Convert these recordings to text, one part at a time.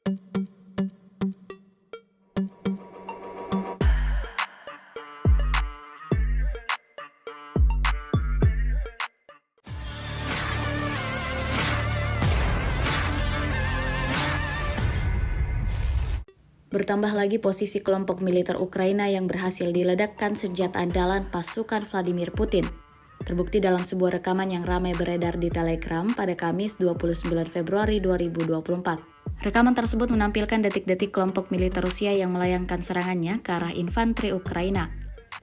Bertambah lagi posisi kelompok militer Ukraina yang berhasil diledakkan senjata andalan pasukan Vladimir Putin. Terbukti dalam sebuah rekaman yang ramai beredar di Telegram pada Kamis 29 Februari 2024. Rekaman tersebut menampilkan detik-detik kelompok militer Rusia yang melayangkan serangannya ke arah infanteri Ukraina.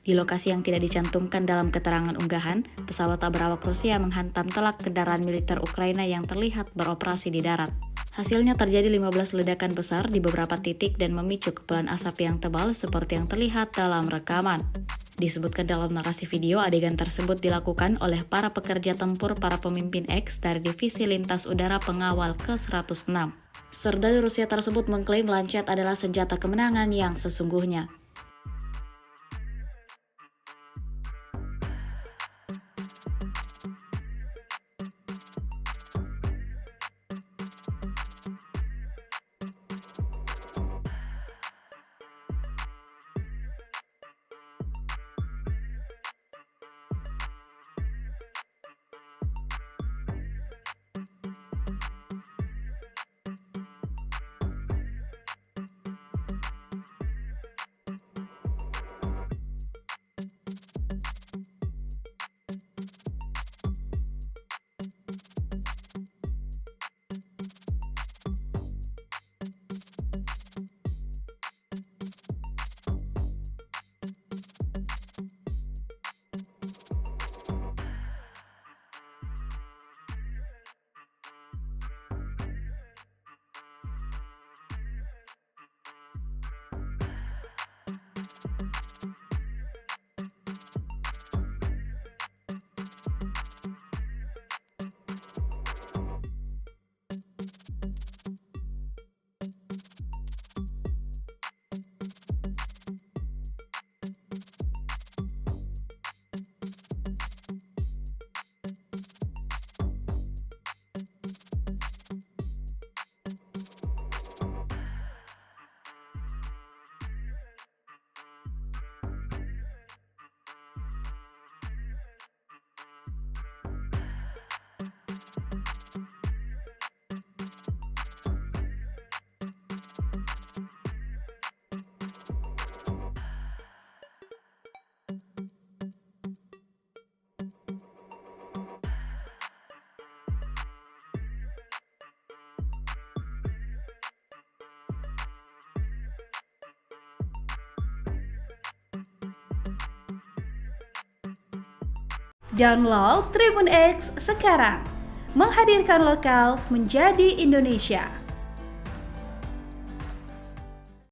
Di lokasi yang tidak dicantumkan dalam keterangan unggahan, pesawat tak berawak Rusia menghantam telak kendaraan militer Ukraina yang terlihat beroperasi di darat. Hasilnya terjadi 15 ledakan besar di beberapa titik dan memicu kepulan asap yang tebal seperti yang terlihat dalam rekaman. Disebutkan dalam narasi video, adegan tersebut dilakukan oleh para pekerja tempur para pemimpin X dari Divisi Lintas Udara Pengawal ke-106. Serdadu Rusia tersebut mengklaim Lancet adalah senjata kemenangan yang sesungguhnya. Download Tribun X sekarang, menghadirkan lokal menjadi Indonesia.